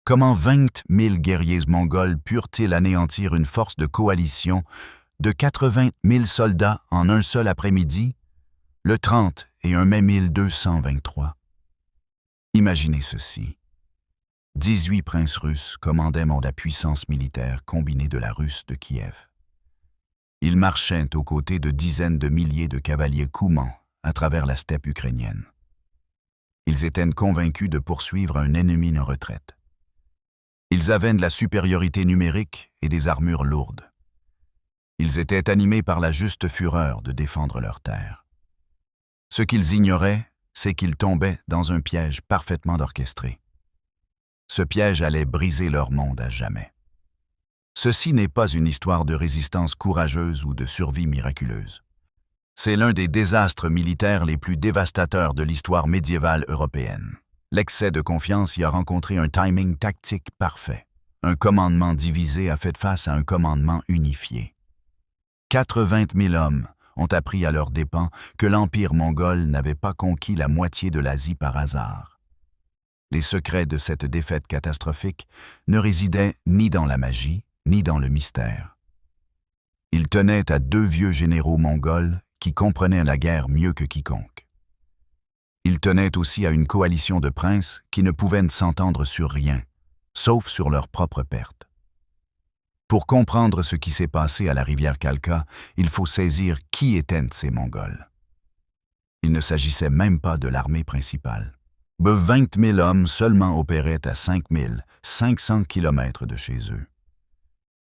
Comment 20 000 guerriers mongols purent-ils anéantir une force de coalition de 80 000 soldats en un seul après-midi, le 30 et un mai 1223? Imaginez ceci. 18 princes russes commandaient la puissance militaire combinée de la Russe de Kiev. Ils marchaient aux côtés de dizaines de milliers de cavaliers coumans à travers la steppe ukrainienne. Ils étaient convaincus de poursuivre un ennemi en retraite. Ils avaient de la supériorité numérique et des armures lourdes. Ils étaient animés par la juste fureur de défendre leur terre. Ce qu'ils ignoraient, c'est qu'ils tombaient dans un piège parfaitement orchestré. Ce piège allait briser leur monde à jamais. Ceci n'est pas une histoire de résistance courageuse ou de survie miraculeuse. C'est l'un des désastres militaires les plus dévastateurs de l'histoire médiévale européenne. L'excès de confiance y a rencontré un timing tactique parfait. Un commandement divisé a fait face à un commandement unifié. 80 000 hommes ont appris à leurs dépens que l'Empire mongol n'avait pas conquis la moitié de l'Asie par hasard. Les secrets de cette défaite catastrophique ne résidaient ni dans la magie, ni dans le mystère. Ils tenaient à deux vieux généraux mongols qui comprenaient la guerre mieux que quiconque. Ils tenaient aussi à une coalition de princes qui ne pouvaient s'entendre sur rien, sauf sur leur propre perte. Pour comprendre ce qui s'est passé à la rivière Khalkha, il faut saisir qui étaient ces Mongols. Il ne s'agissait même pas de l'armée principale. 20 000 hommes seulement opéraient à 5 500 kilomètres de chez eux.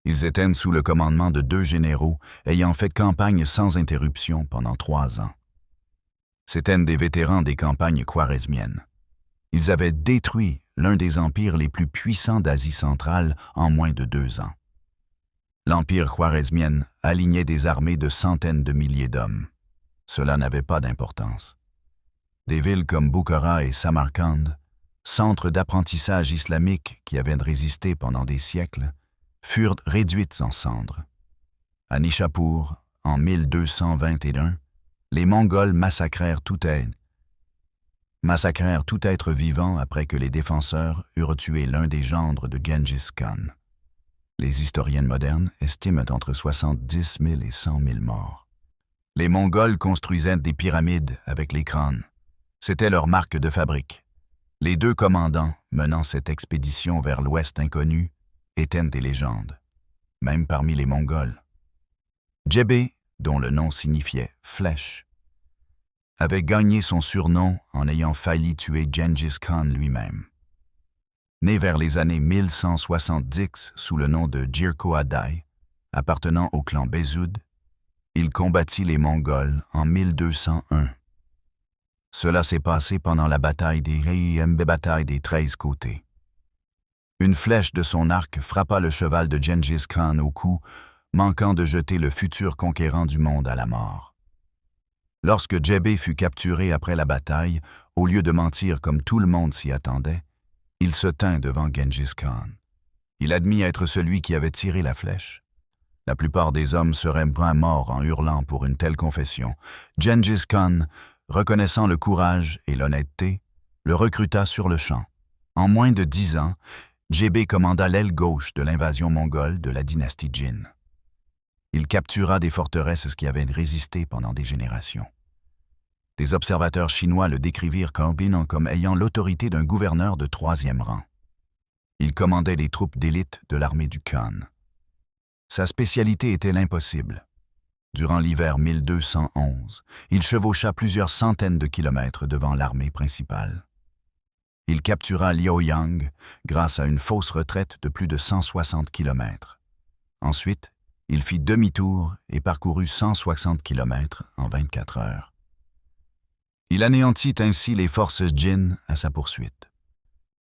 Ils étaient sous le commandement de deux généraux ayant fait campagne sans interruption pendant 3 ans. C'étaient des vétérans des campagnes khwarezmiennes. Ils avaient détruit l'un des empires les plus puissants d'Asie centrale en moins de 2 ans. L'empire khwarezmien alignait des armées de centaines de milliers d'hommes. Cela n'avait pas d'importance. Des villes comme Bukhara et Samarcande, centres d'apprentissage islamique qui avaient résisté pendant des siècles, furent réduites en cendres. À Nishapur, en 1221, les Mongols massacrèrent tout être vivant après que les défenseurs eurent tué l'un des gendres de Gengis Khan. Les historiens modernes estiment entre 70 000 et 100 000 morts. Les Mongols construisaient des pyramides avec les crânes. C'était leur marque de fabrique. Les deux commandants menant cette expédition vers l'Ouest inconnu étaient des légendes, même parmi les Mongols. Jebé, dont le nom signifiait « flèche », avait gagné son surnom en ayant failli tuer Gengis Khan lui-même. Né vers les années 1170 sous le nom de Jirko Adai, appartenant au clan Bezoud, il combattit les Mongols en 1201. Cela s'est passé pendant la bataille des 13 côtés. Une flèche de son arc frappa le cheval de Gengis Khan au cou, manquant de jeter le futur conquérant du monde à la mort. Lorsque Jebé fut capturé après la bataille, au lieu de mentir comme tout le monde s'y attendait, il se tint devant Gengis Khan. Il admit être celui qui avait tiré la flèche. La plupart des hommes seraient bien morts en hurlant pour une telle confession. Gengis Khan, reconnaissant le courage et l'honnêteté, le recruta sur le champ. En moins de 10 ans, Jebé commanda l'aile gauche de l'invasion mongole de la dynastie Jin. Il captura des forteresses qui avaient résisté pendant des générations. Des observateurs chinois le décrivirent comme ayant l'autorité d'un gouverneur de 3e rang. Il commandait les troupes d'élite de l'armée du Khan. Sa spécialité était l'impossible. Durant l'hiver 1211, il chevaucha plusieurs centaines de kilomètres devant l'armée principale. Il captura Liaoyang grâce à une fausse retraite de plus de 160 kilomètres. Ensuite, il fit demi-tour et parcourut 160 kilomètres en 24 heures. Il anéantit ainsi les forces Jin à sa poursuite.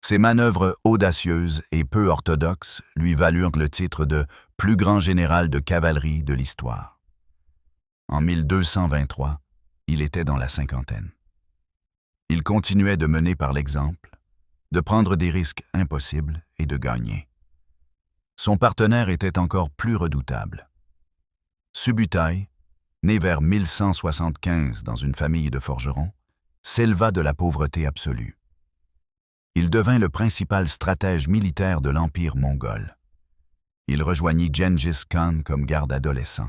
Ses manœuvres audacieuses et peu orthodoxes lui valurent le titre de « plus grand général de cavalerie de l'histoire ». En 1223, il était dans la cinquantaine. Il continuait de mener par l'exemple, de prendre des risques impossibles et de gagner. Son partenaire était encore plus redoutable. Subutai, né vers 1175 dans une famille de forgerons, s'éleva de la pauvreté absolue. il devint le principal stratège militaire de l'Empire mongol. Il rejoignit Gengis Khan comme garde adolescent.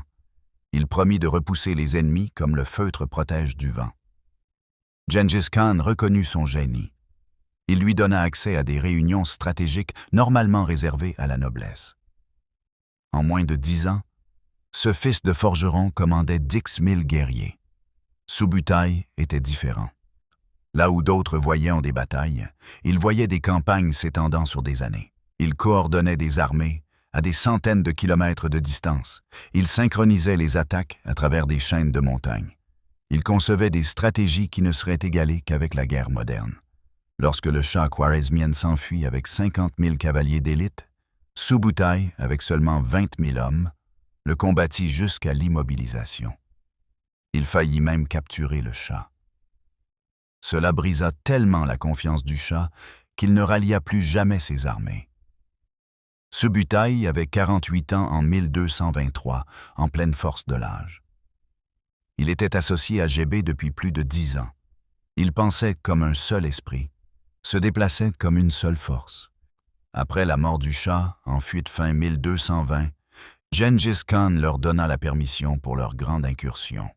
Il promit de repousser les ennemis comme le feutre protège du vent. Gengis Khan reconnut son génie. Il lui donna accès à des réunions stratégiques normalement réservées à la noblesse. En moins de 10 ans, ce fils de forgeron commandait 10 000 guerriers. Subutai était différent. Là où d'autres voyaient en des batailles, il voyait des campagnes s'étendant sur des années. Il coordonnait des armées à des centaines de kilomètres de distance. Il synchronisait les attaques à travers des chaînes de montagnes. Il concevait des stratégies qui ne seraient égalées qu'avec la guerre moderne. Lorsque le Shah khwarezmien s'enfuit avec 50 000 cavaliers d'élite, Subutai, avec seulement 20 000 hommes, le combattit jusqu'à l'immobilisation. Il faillit même capturer le Shah. Cela brisa tellement la confiance du Shah qu'il ne rallia plus jamais ses armées. Subutai avait 48 ans en 1223, en pleine force de l'âge. Il était associé à Gébé depuis plus de 10 ans. Il pensait comme un seul esprit, se déplaçait comme une seule force. Après la mort du Shah, en fuite fin 1220, Gengis Khan leur donna la permission pour leur grande incursion.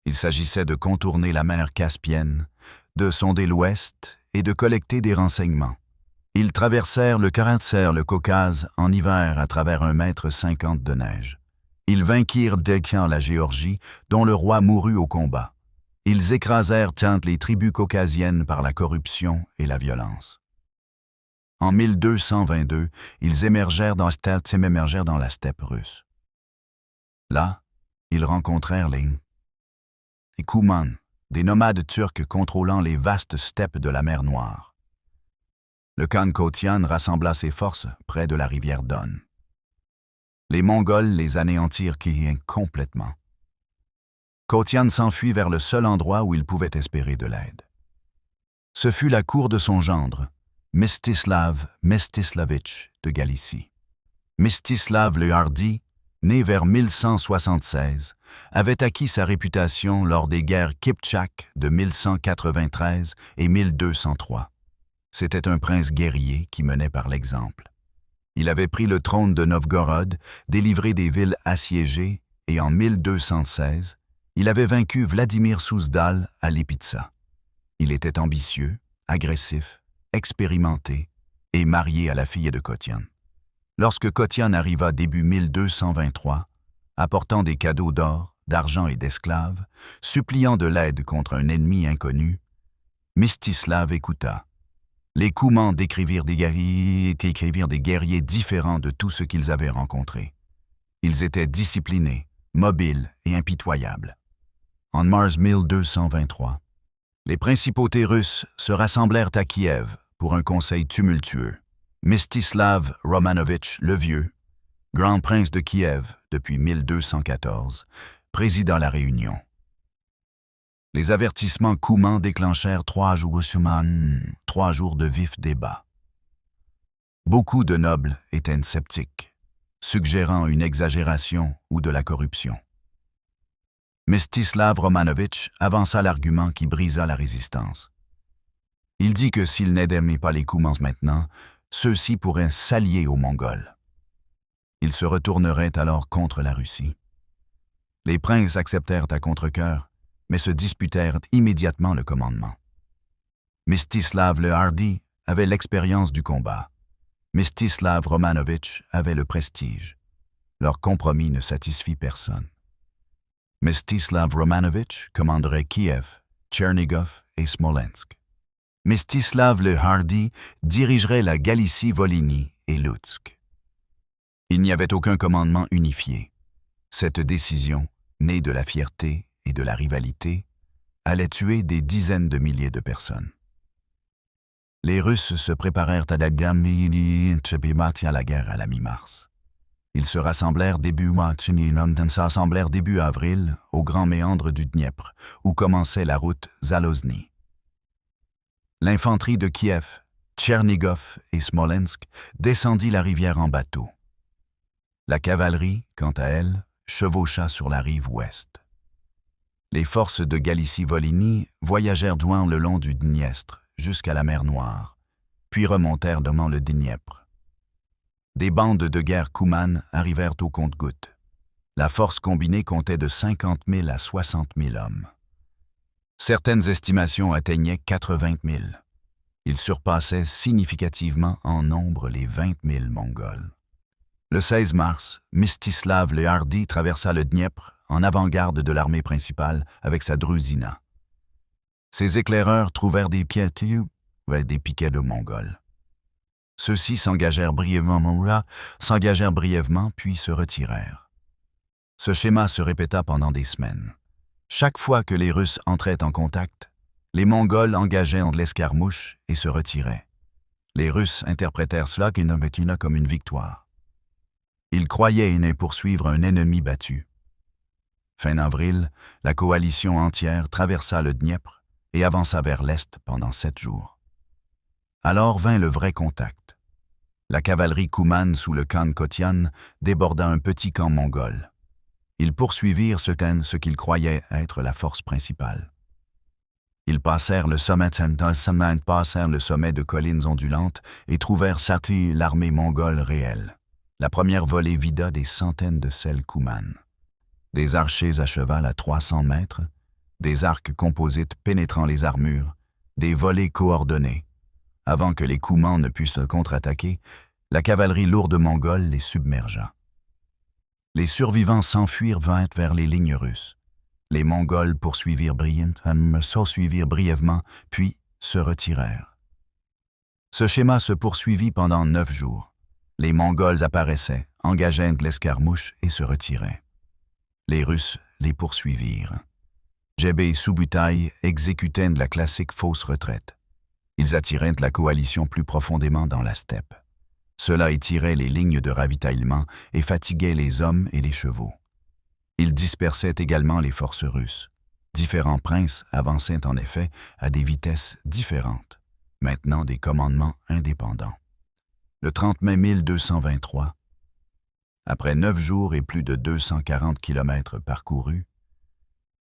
Il s'agissait de contourner la mer Caspienne, de sonder l'Ouest et de collecter des renseignements. Ils traversèrent le Caucase en hiver à travers 1,50 m de neige. Ils vainquirent Dekhan la Géorgie, dont le roi mourut au combat. Ils écrasèrent toutes les tribus caucasiennes par la corruption et la violence. En 1222, ils émergèrent dans la steppe russe. Là, ils rencontrèrent les Koumans, des nomades turcs contrôlant les vastes steppes de la mer Noire. Le Khan Kotian rassembla ses forces près de la rivière Don. Les Mongols les anéantirent complètement. Kotian s'enfuit vers le seul endroit où il pouvait espérer de l'aide. Ce fut la cour de son gendre, Mstislav Mstislavitch de Galicie. Mstislav le Hardi, né vers 1176, avait acquis sa réputation lors des guerres Kipchak de 1193 et 1203. C'était un prince guerrier qui menait par l'exemple. Il avait pris le trône de Novgorod, délivré des villes assiégées, et en 1216, il avait vaincu Vladimir Souzdal à Lipitsa. Il était ambitieux, agressif, expérimenté et marié à la fille de Kotian. Lorsque Kotian arriva début 1223, apportant des cadeaux d'or, d'argent et d'esclaves, suppliant de l'aide contre un ennemi inconnu, Mstislav écouta. Les Koumans décrivirent des guerriers différents de tout ce qu'ils avaient rencontré. Ils étaient disciplinés, mobiles et impitoyables. En mars 1223, les principautés russes se rassemblèrent à Kiev pour un conseil tumultueux. Mstislav Romanovitch le Vieux, grand prince de Kiev depuis 1214, présida la réunion. Les avertissements Koumans déclenchèrent 3 jours de vifs débats. Beaucoup de nobles étaient sceptiques, suggérant une exagération ou de la corruption. Mstislav Romanovitch avança l'argument qui brisa la résistance. Il dit que s'il n'aidait pas les Koumans maintenant, ceux-ci pourraient s'allier aux Mongols. Ils se retourneraient alors contre la Russie. Les princes acceptèrent à contre-cœur, mais se disputèrent immédiatement le commandement. Mstislav le Hardi avait l'expérience du combat. Mstislav Romanovitch avait le prestige. Leur compromis ne satisfit personne. Mstislav Romanovitch commanderait Kiev, Tchernigov et Smolensk. Mstislav le Hardi dirigerait la Galicie-Volhynie et Lutsk. Il n'y avait aucun commandement unifié. Cette décision, née de la fierté et de la rivalité, allait tuer des dizaines de milliers de personnes. Les Russes se préparèrent à la guerre à la mi-mars. Ils se rassemblèrent début avril au grand méandre du Dniepr, où commençait la route Zalozny. L'infanterie de Kiev, Tchernigov et Smolensk descendit la rivière en bateau. La cavalerie, quant à elle, chevaucha sur la rive ouest. Les forces de Galicie-Volhynie voyagèrent douan le long du Dniestre jusqu'à la mer Noire, puis remontèrent devant le Dniepr. Des bandes de guerre Koumanes arrivèrent au compte-gouttes. La force combinée comptait de 50 000 à 60 000 hommes. Certaines estimations atteignaient 80 000. Ils surpassaient significativement en nombre les 20 000 Mongols. Le 16 mars, Mstislav le Hardi traversa le Dniepr en avant-garde de l'armée principale avec sa druzina. Ses éclaireurs trouvèrent des piquets de Mongols. Ceux-ci s'engagèrent brièvement, puis se retirèrent. Ce schéma se répéta pendant des semaines. Chaque fois que les Russes entraient en contact, les Mongols engageaient en l'escarmouche et se retiraient. Les Russes interprétèrent cela comme une victoire. Ils croyaient poursuivre un ennemi battu. Fin avril, la coalition entière traversa le Dniepr et avança vers l'est pendant 7 jours. Alors vint le vrai contact. La cavalerie Koumane sous le khan Kotian déborda un petit camp mongol. Ils poursuivirent ce qu'ils croyaient être la force principale. Ils passèrent le sommet de collines ondulantes et trouvèrent Sati, l'armée mongole réelle. La première volée vida des centaines de selles Koumanes. Des archers à cheval à 300 mètres, des arcs composites pénétrant les armures, des volées coordonnées. Avant que les Koumans ne puissent contre-attaquer, la cavalerie lourde mongole les submergea. Les survivants s'enfuirent vers les lignes russes. Les Mongols poursuivirent brièvement, puis se retirèrent. Ce schéma se poursuivit pendant 9 jours. Les Mongols apparaissaient, engageaient l'escarmouche et se retiraient. Les Russes les poursuivirent. Jebé Subutaï exécutaient la classique fausse retraite. Ils attiraient la coalition plus profondément dans la steppe. Cela étirait les lignes de ravitaillement et fatiguait les hommes et les chevaux. Ils dispersaient également les forces russes. Différents princes avançaient en effet à des vitesses différentes, maintenant des commandements indépendants. Le 30 mai 1223, après 9 jours et plus de 240 kilomètres parcourus,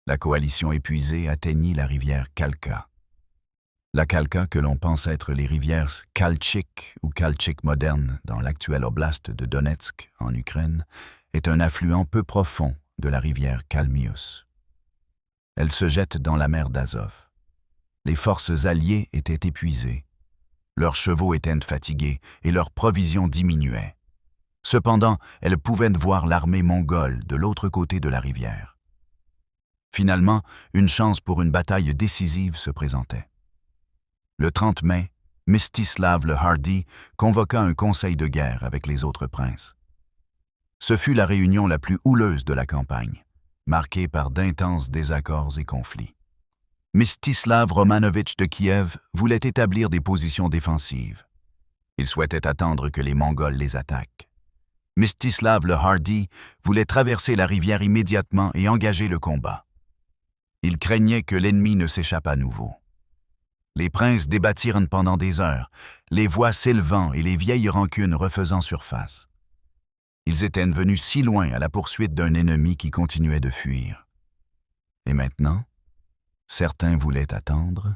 la coalition épuisée atteignit la rivière Kalka. La Kalka, que l'on pense être les rivières Kalchik ou Kalchik modernes dans l'actuel oblast de Donetsk en Ukraine, est un affluent peu profond de la rivière Kalmius. Elle se jette dans la mer d'Azov. Les forces alliées étaient épuisées. Leurs chevaux étaient fatigués et leurs provisions diminuaient. Cependant, elles pouvaient voir l'armée mongole de l'autre côté de la rivière. Finalement, une chance pour une bataille décisive se présentait. Le 30 mai, Mstislav le Hardi convoqua un conseil de guerre avec les autres princes. Ce fut la réunion la plus houleuse de la campagne, marquée par d'intenses désaccords et conflits. Mstislav Romanovitch de Kiev voulait établir des positions défensives. Il souhaitait attendre que les Mongols les attaquent. Mstislav le Hardi voulait traverser la rivière immédiatement et engager le combat. Il craignait que l'ennemi ne s'échappe à nouveau. Les princes débattirent pendant des heures, les voix s'élevant et les vieilles rancunes refaisant surface. Ils étaient venus si loin à la poursuite d'un ennemi qui continuait de fuir. Et maintenant, certains voulaient attendre.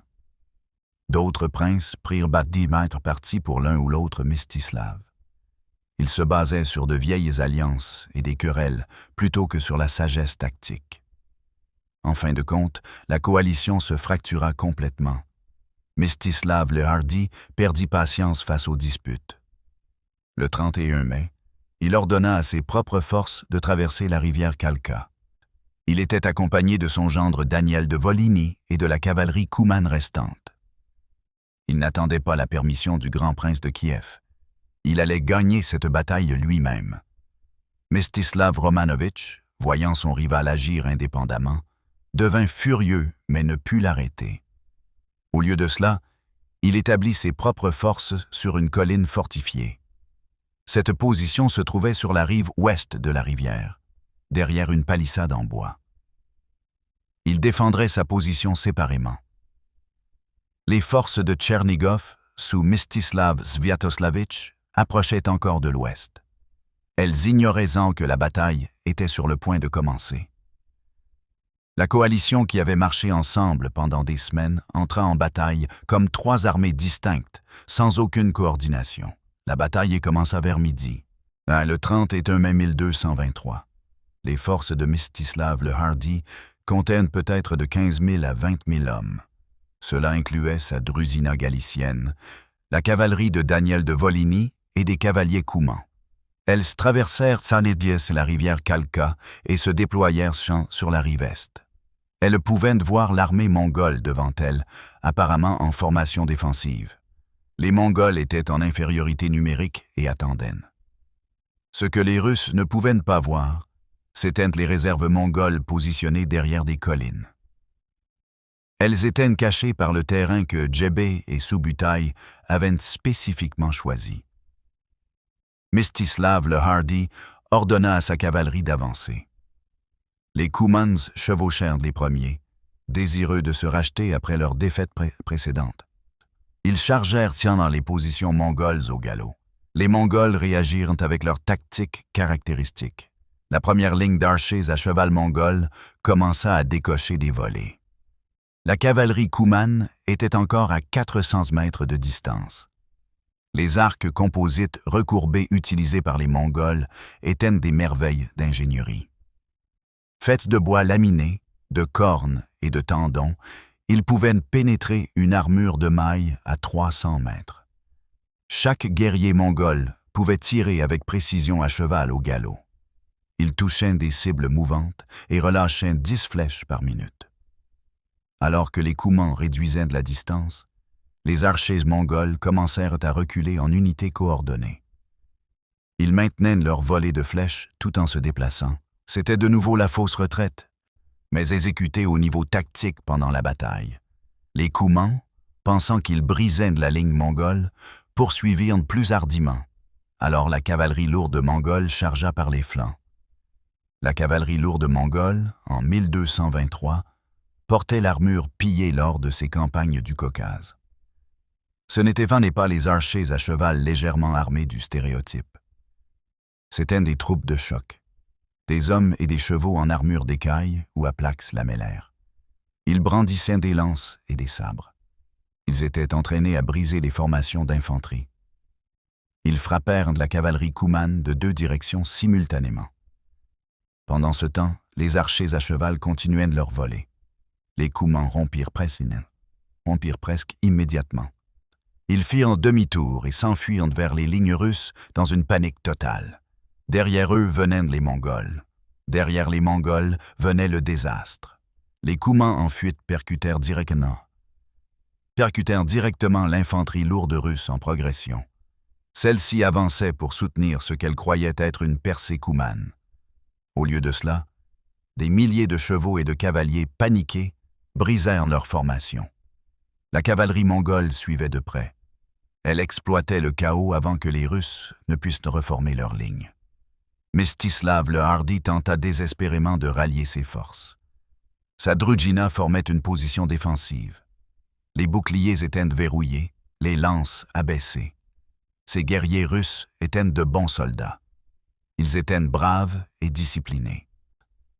D'autres princes prirent parti pour l'un ou l'autre Mstislav. Ils se basaient sur de vieilles alliances et des querelles plutôt que sur la sagesse tactique. En fin de compte, la coalition se fractura complètement. Mstislav le Hardi perdit patience face aux disputes. Le 31 mai, il ordonna à ses propres forces de traverser la rivière Kalka. Il était accompagné de son gendre Daniel de Volhynie et de la cavalerie Koumane restante. Il n'attendait pas la permission du grand prince de Kiev. Il allait gagner cette bataille lui-même. Mstislav Romanovitch, voyant son rival agir indépendamment, devint furieux mais ne put l'arrêter. Au lieu de cela, il établit ses propres forces sur une colline fortifiée. Cette position se trouvait sur la rive ouest de la rivière, derrière une palissade en bois. Il défendrait sa position séparément. Les forces de Tchernigov, sous Mstislav Sviatoslavitch, approchaient encore de l'ouest. Elles ignoraient que la bataille était sur le point de commencer. La coalition qui avait marché ensemble pendant des semaines entra en bataille comme trois armées distinctes, sans aucune coordination. La bataille commença vers midi. Le 31 mai 1223. Les forces de Mstislav le Hardy comptaient peut-être de 15 000 à 20 000 hommes. Cela incluait sa Druzina galicienne, la cavalerie de Daniel de Volhynie et des cavaliers coumans. Elles traversèrent Tsanedies et la rivière Kalka et se déployèrent sur la rive est. Elles pouvaient voir l'armée mongole devant elles, apparemment en formation défensive. Les Mongols étaient en infériorité numérique et attendaient. Ce que les Russes ne pouvaient pas voir, c'étaient les réserves mongoles positionnées derrière des collines. Elles étaient cachées par le terrain que Djebé et Subutai avaient spécifiquement choisi. Mstislav le Hardy ordonna à sa cavalerie d'avancer. Les Coumans chevauchèrent les premiers, désireux de se racheter après leur défaite précédente. Ils chargèrent dans les positions mongoles au galop. Les Mongols réagirent avec leur tactique caractéristique. La première ligne d'archers à cheval mongol commença à décocher des volées. La cavalerie Kouman était encore à 400 mètres de distance. Les arcs composites recourbés utilisés par les Mongols étaient des merveilles d'ingénierie. Faits de bois laminé, de cornes et de tendons, ils pouvaient pénétrer une armure de mailles à 300 mètres. Chaque guerrier mongol pouvait tirer avec précision à cheval au galop. Il touchait des cibles mouvantes et relâchait 10 flèches par minute. Alors que les Coumans réduisaient de la distance, les archers mongols commencèrent à reculer en unités coordonnées. Ils maintenaient leur volée de flèches tout en se déplaçant. C'était de nouveau la fausse retraite, mais exécutée au niveau tactique pendant la bataille. Les Coumans, pensant qu'ils brisaient de la ligne mongole, poursuivirent plus hardiment. Alors la cavalerie lourde mongole chargea par les flancs. La cavalerie lourde mongole, en 1223, portait l'armure pillée lors de ses campagnes du Caucase. Ce n'étaient pas les archers à cheval légèrement armés du stéréotype. C'étaient des troupes de choc. Des hommes et des chevaux en armure d'écaille ou à plaques lamellaires. Ils brandissaient des lances et des sabres. Ils étaient entraînés à briser les formations d'infanterie. Ils frappèrent de la cavalerie Kouman de 2 directions simultanément. Pendant ce temps, les archers à cheval continuaient de leur voler. Les Coumans rompirent presque immédiatement. Ils firent demi-tour et s'enfuirent vers les lignes russes dans une panique totale. Derrière eux venaient les Mongols. Derrière les Mongols venait le désastre. Les Coumans en fuite percutèrent directement l'infanterie lourde russe en progression. Celle-ci avançait pour soutenir ce qu'elle croyait être une percée coumane. Au lieu de cela, des milliers de chevaux et de cavaliers paniqués brisèrent leur formation. La cavalerie mongole suivait de près. Elle exploitait le chaos avant que les Russes ne puissent reformer leur ligne. Mstislav le Hardy tenta désespérément de rallier ses forces. Sa Druzina formait une position défensive. Les boucliers étaient verrouillés, les lances abaissées. Ces guerriers russes étaient de bons soldats. Ils étaient braves et disciplinés.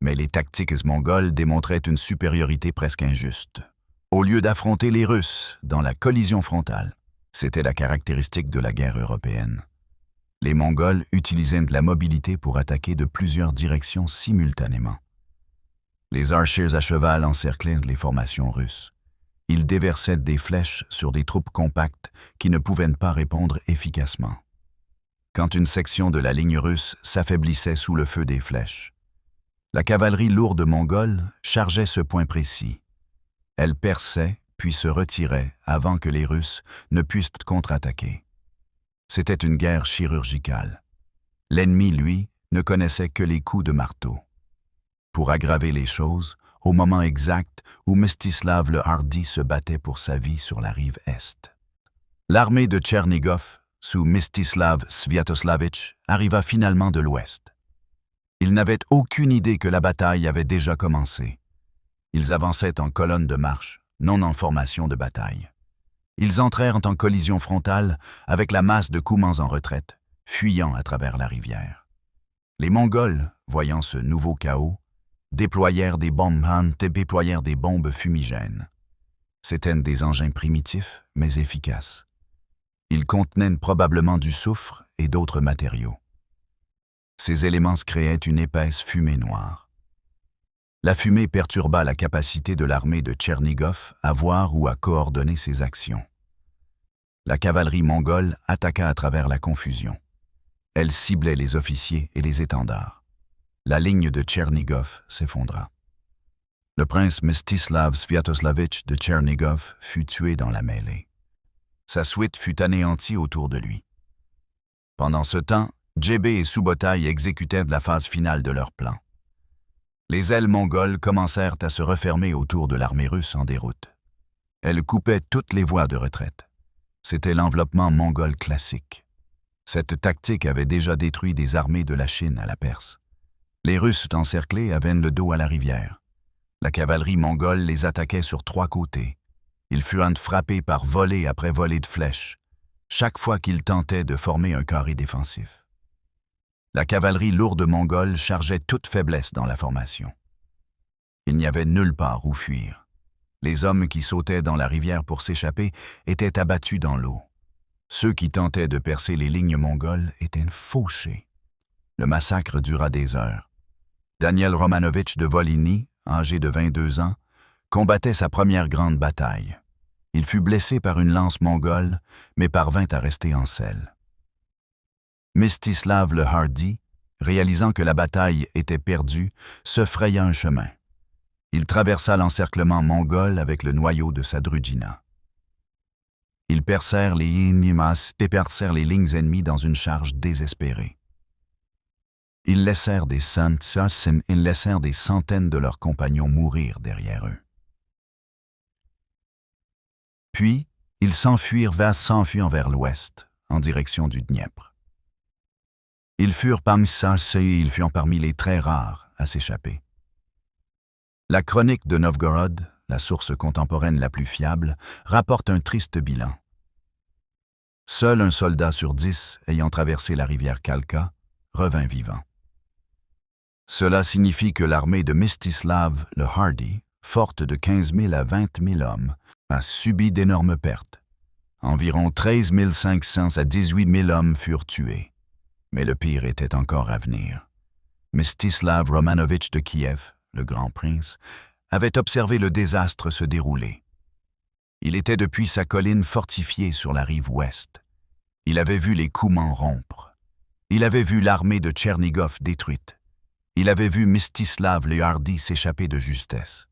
Mais les tactiques mongoles démontraient une supériorité presque injuste. Au lieu d'affronter les Russes dans la collision frontale, c'était la caractéristique de la guerre européenne. Les Mongols utilisaient de la mobilité pour attaquer de plusieurs directions simultanément. Les archers à cheval encerclaient les formations russes. Ils déversaient des flèches sur des troupes compactes qui ne pouvaient pas répondre efficacement. Quand une section de la ligne russe s'affaiblissait sous le feu des flèches, la cavalerie lourde mongole chargeait ce point précis. Elle perçait puis se retirait avant que les Russes ne puissent contre-attaquer. C'était une guerre chirurgicale. L'ennemi, lui, ne connaissait que les coups de marteau. Pour aggraver les choses, au moment exact où Mstislav le Hardy se battait pour sa vie sur la rive est, l'armée de Tchernigov, sous Mstislav Sviatoslavitch, arriva finalement de l'ouest. Ils n'avaient aucune idée que la bataille avait déjà commencé. Ils avançaient en colonne de marche, non en formation de bataille. Ils entrèrent en collision frontale avec la masse de Coumans en retraite, fuyant à travers la rivière. Les Mongols, voyant ce nouveau chaos, déployèrent des bombes fumigènes. C'étaient des engins primitifs, mais efficaces. Ils contenaient probablement du soufre et d'autres matériaux. Ces éléments créaient une épaisse fumée noire. La fumée perturba la capacité de l'armée de Tchernigov à voir ou à coordonner ses actions. La cavalerie mongole attaqua à travers la confusion. Elle ciblait les officiers et les étendards. La ligne de Tchernigov s'effondra. Le prince Mstislav Sviatoslavitch de Tchernigov fut tué dans la mêlée. Sa suite fut anéantie autour de lui. Pendant ce temps, Djébé et Subotai exécutaient la phase finale de leur plan. Les ailes mongoles commencèrent à se refermer autour de l'armée russe en déroute. Elles coupaient toutes les voies de retraite. C'était l'enveloppement mongol classique. Cette tactique avait déjà détruit des armées de la Chine à la Perse. Les Russes encerclés avaient le dos à la rivière. La cavalerie mongole les attaquait sur 3 côtés. Ils furent frappés par volée après volée de flèches, chaque fois qu'ils tentaient de former un carré défensif. La cavalerie lourde mongole chargeait toute faiblesse dans la formation. Il n'y avait nulle part où fuir. Les hommes qui sautaient dans la rivière pour s'échapper étaient abattus dans l'eau. Ceux qui tentaient de percer les lignes mongoles étaient fauchés. Le massacre dura des heures. Daniel Romanovitch de Volhynie, âgé de 22 ans, combattait sa première grande bataille. Il fut blessé par une lance mongole, mais parvint à rester en selle. Mstislav le Hardy, réalisant que la bataille était perdue, se fraya un chemin. Il traversa l'encerclement mongol avec le noyau de sa Drudina. Ils percèrent les lignes ennemies dans une charge désespérée. Ils laissèrent des centaines de leurs compagnons mourir derrière eux. Puis, ils s'enfuirent vers l'ouest, en direction du Dniepr. Ils furent parmi les très rares à s'échapper. La chronique de Novgorod, la source contemporaine la plus fiable, rapporte un triste bilan. Seul un soldat sur 10 ayant traversé la rivière Kalka revint vivant. Cela signifie que l'armée de Mstislav le Hardy, forte de 15 000 à 20 000 hommes, a subi d'énormes pertes. Environ 13 500 à 18 000 hommes furent tués. Mais le pire était encore à venir. Mstislav Romanovitch de Kiev, le grand prince, avait observé le désastre se dérouler. Il était depuis sa colline fortifiée sur la rive ouest. Il avait vu les Koumans rompre. Il avait vu l'armée de Tchernigov détruite. Il avait vu Mstislav le Hardy s'échapper de justesse.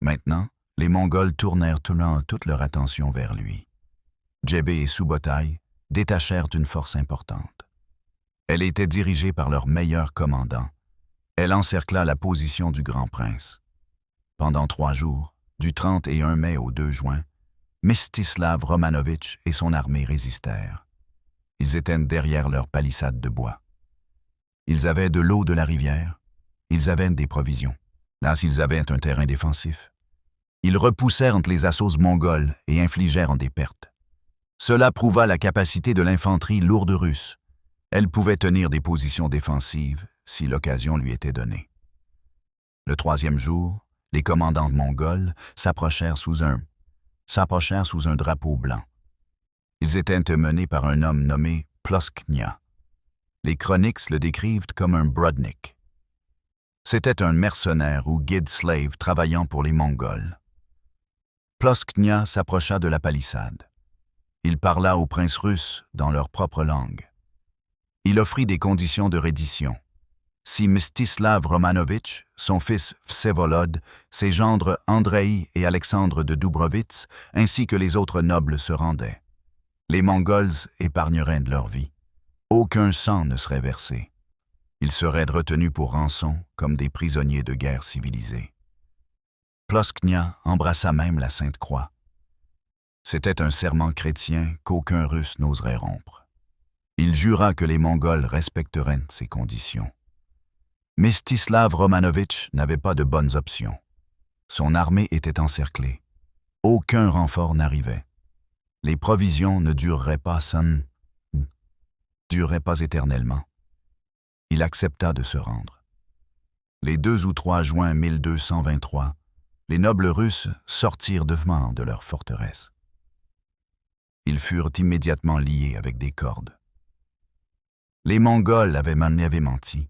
Maintenant, les Mongols tournèrent toute leur attention vers lui. Djébé et Subotai détachèrent une force importante. Elle était dirigée par leur meilleur commandant. Elle encercla la position du grand prince. Pendant 3 jours, du 31 mai au 2 juin, Mstislav Romanovitch et son armée résistèrent. Ils étaient derrière leur palissade de bois. Ils avaient de l'eau de la rivière. Ils avaient des provisions. Là, ils avaient un terrain défensif. Ils repoussèrent les assauts mongols et infligèrent des pertes. Cela prouva la capacité de l'infanterie lourde russe. Elle pouvait tenir des positions défensives si l'occasion lui était donnée. Le 3e jour, les commandants mongols s'approchèrent sous un drapeau blanc. Ils étaient menés par un homme nommé Plosknia. Les chroniques le décrivent comme un Brodnik. C'était un mercenaire ou guide-slave travaillant pour les Mongols. Plosknia s'approcha de la palissade. Il parla aux princes russes dans leur propre langue. Il offrit des conditions de reddition. Si Mstislav Romanovitch, son fils Vsevolod, ses gendres Andrei et Alexandre de Dubrovitz, ainsi que les autres nobles se rendaient, les Mongols épargneraient de leur vie. Aucun sang ne serait versé. Ils seraient retenus pour rançon comme des prisonniers de guerre civilisés. Plosknia embrassa même la Sainte Croix. C'était un serment chrétien qu'aucun Russe n'oserait rompre. Il jura que les Mongols respecteraient ces conditions. Mstislav Romanovitch n'avait pas de bonnes options. Son armée était encerclée. Aucun renfort n'arrivait. Les provisions ne dureraient pas éternellement. Il accepta de se rendre. Les 2 ou 3 juin 1223, les nobles Russes sortirent devant de leur forteresse. Ils furent immédiatement liés avec des cordes. Les Mongols avaient menti.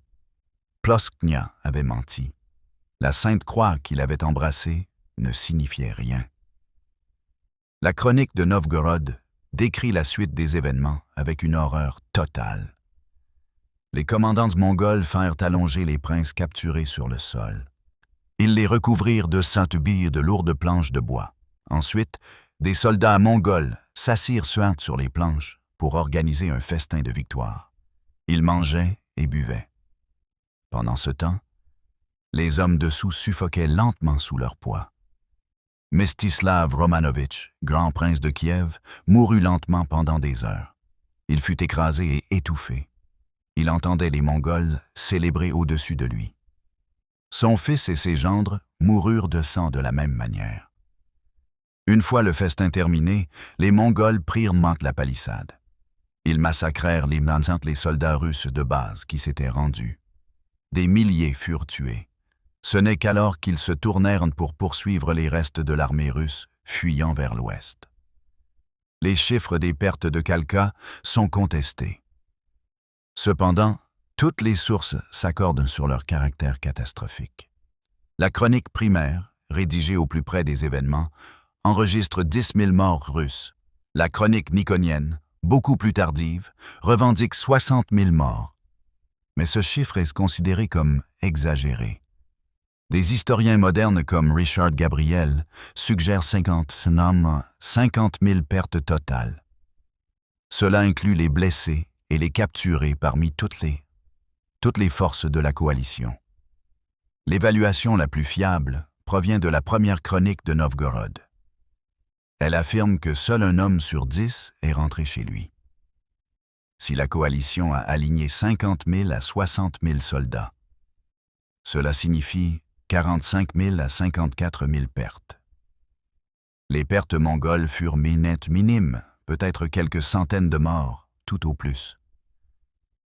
Plosknia avait menti. La Sainte Croix qu'il avait embrassée ne signifiait rien. La chronique de Novgorod décrit la suite des événements avec une horreur totale. Les commandants mongols firent allonger les princes capturés sur le sol. Ils les recouvrirent de saintebilles de lourdes planches de bois. Ensuite, des soldats mongols s'assirent suintes sur les planches pour organiser un festin de victoire. Ils mangeaient et buvaient. Pendant ce temps, les hommes dessous suffoquaient lentement sous leur poids. Mstislav Romanovitch, grand prince de Kiev, mourut lentement pendant des heures. Il fut écrasé et étouffé. Il entendait les Mongols célébrer au-dessus de lui. Son fils et ses gendres moururent de sang de la même manière. Une fois le festin terminé, les Mongols prirent la palissade. Ils massacrèrent les soldats russes de base qui s'étaient rendus. Des milliers furent tués. Ce n'est qu'alors qu'ils se tournèrent pour poursuivre les restes de l'armée russe fuyant vers l'ouest. Les chiffres des pertes de Khalkha sont contestés. Cependant, toutes les sources s'accordent sur leur caractère catastrophique. La chronique primaire, rédigée au plus près des événements, enregistre 10 000 morts russes. La chronique niconienne, beaucoup plus tardive, revendique 60 000 morts. Mais ce chiffre est considéré comme exagéré. Des historiens modernes comme Richard Gabriel suggèrent 50 000 pertes totales. Cela inclut les blessés et les capturés parmi toutes les forces de la coalition. L'évaluation la plus fiable provient de la première chronique de Novgorod. Elle affirme que seul un homme sur 10 est rentré chez lui. Si la coalition a aligné 50 000 à 60 000 soldats, cela signifie 45 000 à 54 000 pertes. Les pertes mongoles furent minimes, peut-être quelques centaines de morts, tout au plus.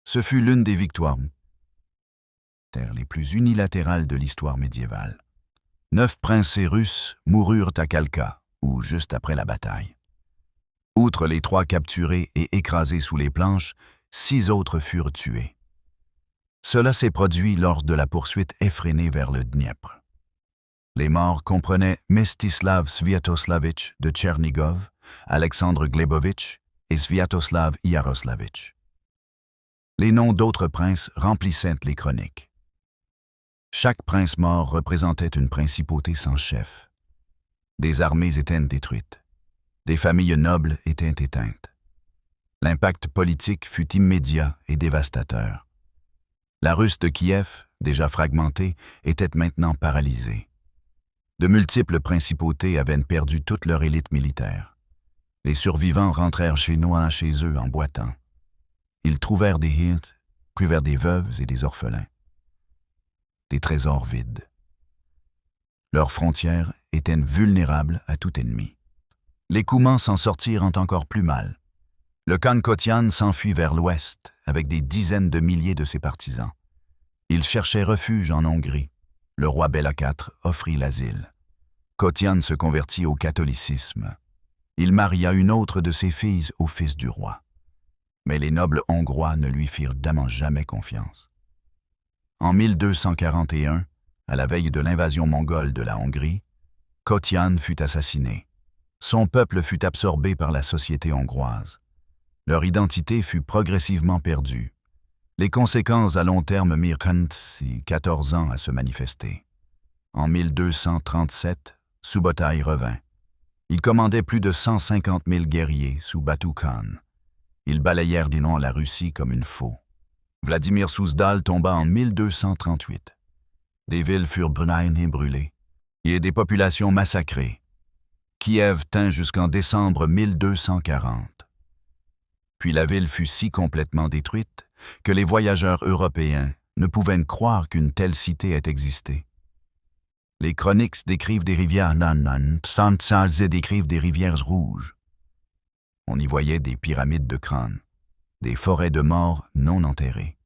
Ce fut l'une des victoires les plus unilatérales de l'histoire médiévale. 9 princes russes moururent à Khalkha, ou juste après la bataille. Outre les 3 capturés et écrasés sous les planches, 6 autres furent tués. Cela s'est produit lors de la poursuite effrénée vers le Dniepr. Les morts comprenaient Mstislav Sviatoslavitch de Tchernigov, Alexandre Glebovitch et Sviatoslav Yaroslavitch. Les noms d'autres princes remplissaient les chroniques. Chaque prince mort représentait une principauté sans chef. Des armées étaient détruites. Des familles nobles étaient éteintes. L'impact politique fut immédiat et dévastateur. La Russe de Kiev, déjà fragmentée, était maintenant paralysée. De multiples principautés avaient perdu toute leur élite militaire. Les survivants rentrèrent chez eux en boitant. Ils trouvèrent des hirtes, trouvèrent des veuves et des orphelins. Des trésors vides. Leurs frontières étaient vulnérables à tout ennemi. Les Koumans s'en sortirent encore plus mal. Le Khan Kotian s'enfuit vers l'ouest avec des dizaines de milliers de ses partisans. Il cherchait refuge en Hongrie. Le roi Béla IV offrit l'asile. Kotian se convertit au catholicisme. Il maria une autre de ses filles au fils du roi. Mais les nobles hongrois ne lui firent jamais confiance. En 1241, à la veille de l'invasion mongole de la Hongrie, Kotian fut assassiné. Son peuple fut absorbé par la société hongroise. Leur identité fut progressivement perdue. Les conséquences à long terme mirent 14 ans à se manifester. En 1237, Subotai revint. Il commandait plus de 150 000 guerriers sous Batu Khan. Ils balayèrent la Russie comme une faux. Vladimir Souzdal tomba en 1238. Des villes furent brûlées et des populations massacrées. Kiev tint jusqu'en décembre 1240. Puis la ville fut si complètement détruite que les voyageurs européens ne pouvaient croire qu'une telle cité ait existé. Les chroniques décrivent des rivières et décrivent des rivières rouges. On y voyait des pyramides de crânes, des forêts de morts non enterrés.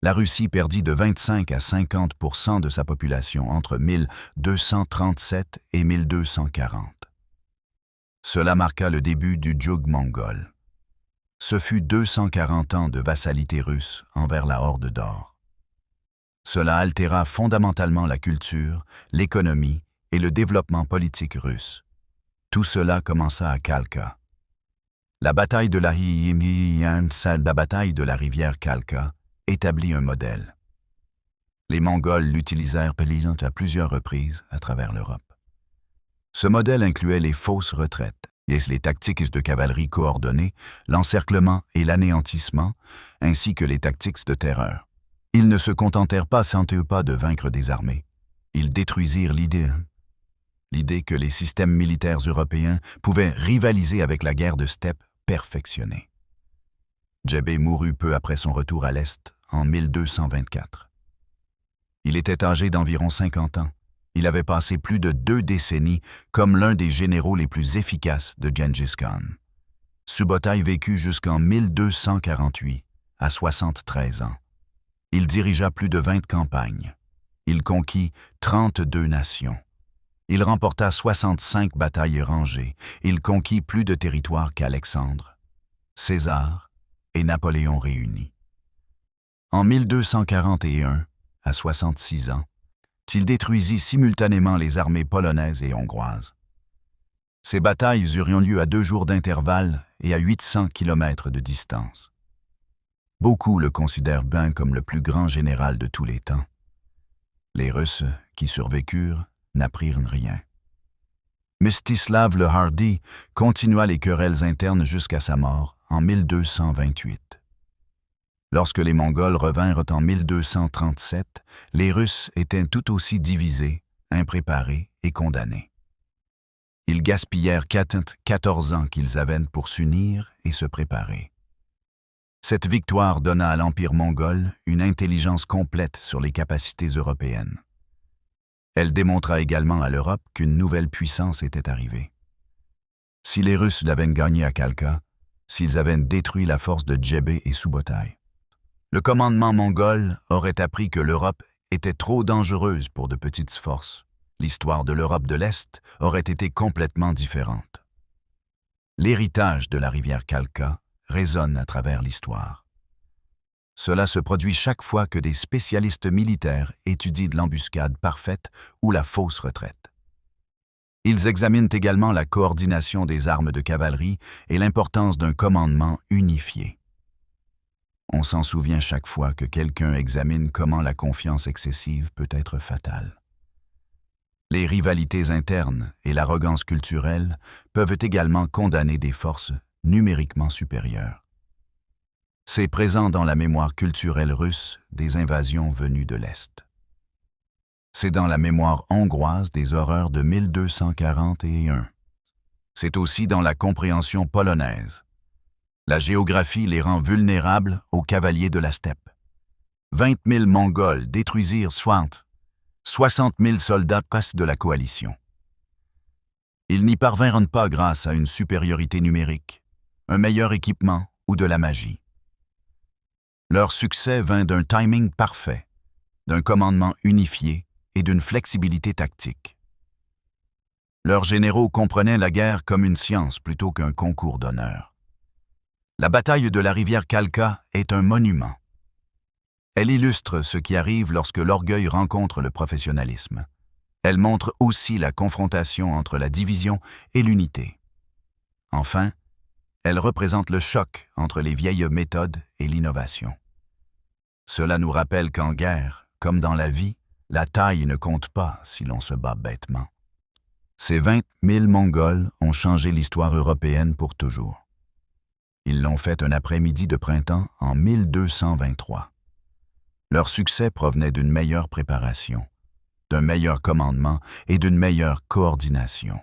La Russie perdit de 25 à 50% de sa population entre 1237 et 1240. Cela marqua le début du joug mongol. Ce fut 240 ans de vassalité russe envers la Horde d'Or. Cela altéra fondamentalement la culture, l'économie et le développement politique russe. Tout cela commença à Khalkha. La bataille de la rivière Khalkha établit un modèle. Les Mongols l'utilisèrent à plusieurs reprises à travers l'Europe. Ce modèle incluait les fausses retraites, les tactiques de cavalerie coordonnées, l'encerclement et l'anéantissement, ainsi que les tactiques de terreur. Ils ne se contentèrent pas de vaincre des armées. Ils détruisirent l'idée que les systèmes militaires européens pouvaient rivaliser avec la guerre de steppe perfectionnée. Djebé mourut peu après son retour à l'Est, en 1224. Il était âgé d'environ 50 ans. Il avait passé plus de 2 décennies comme l'un des généraux les plus efficaces de Gengis Khan. Subotai vécut jusqu'en 1248, à 73 ans. Il dirigea plus de 20 campagnes. Il conquit 32 nations. Il remporta 65 batailles rangées. Il conquit plus de territoires qu'Alexandre, César et Napoléon réunis. En 1241, à 66 ans, il détruisit simultanément les armées polonaises et hongroises. Ces batailles eurent lieu à 2 jours d'intervalle et à 800 km de distance. Beaucoup le considèrent bien comme le plus grand général de tous les temps. Les Russes, qui survécurent, n'apprirent rien. Mstislav le Hardy continua les querelles internes jusqu'à sa mort en 1228. Lorsque les Mongols revinrent en 1237, les Russes étaient tout aussi divisés, impréparés et condamnés. Ils gaspillèrent 14 ans qu'ils avaient pour s'unir et se préparer. Cette victoire donna à l'Empire mongol une intelligence complète sur les capacités européennes. Elle démontra également à l'Europe qu'une nouvelle puissance était arrivée. Si les Russes l'avaient gagné à Khalkha, s'ils avaient détruit la force de Djebé et Subotai, le commandement mongol aurait appris que l'Europe était trop dangereuse pour de petites forces. L'histoire de l'Europe de l'Est aurait été complètement différente. L'héritage de la rivière Khalkha résonne à travers l'histoire. Cela se produit chaque fois que des spécialistes militaires étudient l'embuscade parfaite ou la fausse retraite. Ils examinent également la coordination des armes de cavalerie et l'importance d'un commandement unifié. On s'en souvient chaque fois que quelqu'un examine comment la confiance excessive peut être fatale. Les rivalités internes et l'arrogance culturelle peuvent également condamner des forces numériquement supérieures. C'est présent dans la mémoire culturelle russe des invasions venues de l'Est. C'est dans la mémoire hongroise des horreurs de 1241. C'est aussi dans la compréhension polonaise. La géographie les rend vulnérables aux cavaliers de la steppe. 20 000 Mongols détruisirent 60 000 soldats de la coalition. Ils n'y parvinrent pas grâce à une supériorité numérique, un meilleur équipement ou de la magie. Leur succès vint d'un timing parfait, d'un commandement unifié et d'une flexibilité tactique. Leurs généraux comprenaient la guerre comme une science plutôt qu'un concours d'honneur. La bataille de la rivière Khalkha est un monument. Elle illustre ce qui arrive lorsque l'orgueil rencontre le professionnalisme. Elle montre aussi la confrontation entre la division et l'unité. Enfin, elle représente le choc entre les vieilles méthodes et l'innovation. Cela nous rappelle qu'en guerre, comme dans la vie, la taille ne compte pas si l'on se bat bêtement. Ces 20 000 Mongols ont changé l'histoire européenne pour toujours. Ils l'ont fait un après-midi de printemps en 1223. Leur succès provenait d'une meilleure préparation, d'un meilleur commandement et d'une meilleure coordination.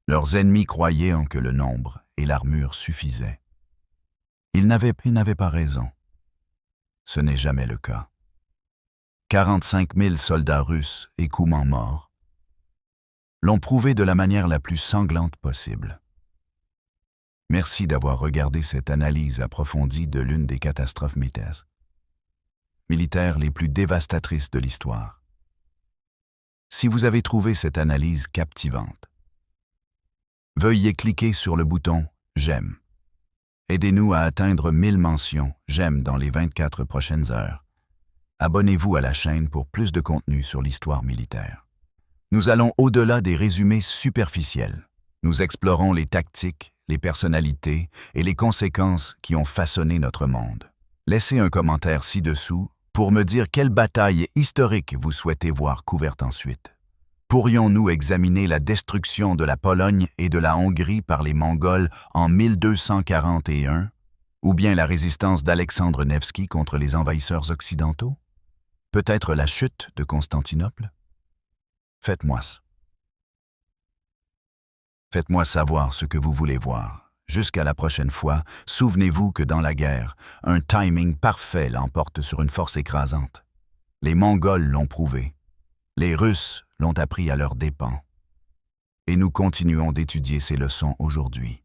Leurs ennemis croyaient en que le nombre et l'armure suffisaient. Ils n'avaient pas raison. Ce n'est jamais le cas. 45 000 soldats russes écoulement morts l'ont prouvé de la manière la plus sanglante possible. Merci d'avoir regardé cette analyse approfondie de l'une des catastrophes militaires. militaires les plus dévastatrices de l'histoire. Si vous avez trouvé cette analyse captivante, veuillez cliquer sur le bouton « J'aime ». Aidez-nous à atteindre 1000 mentions « J'aime » dans les 24 prochaines heures. Abonnez-vous à la chaîne pour plus de contenu sur l'histoire militaire. Nous allons au-delà des résumés superficiels. Nous explorons les tactiques, les personnalités et les conséquences qui ont façonné notre monde. Laissez un commentaire ci-dessous pour me dire quelle bataille historique vous souhaitez voir couverte ensuite. Pourrions-nous examiner la destruction de la Pologne et de la Hongrie par les Mongols en 1241, ou bien la résistance d'Alexandre Nevski contre les envahisseurs occidentaux? Peut-être la chute de Constantinople? Faites-moi savoir ce que vous voulez voir. Jusqu'à la prochaine fois, souvenez-vous que dans la guerre, un timing parfait l'emporte sur une force écrasante. Les Mongols l'ont prouvé. Les Russes l'ont appris à leurs dépens. Et nous continuons d'étudier ces leçons aujourd'hui.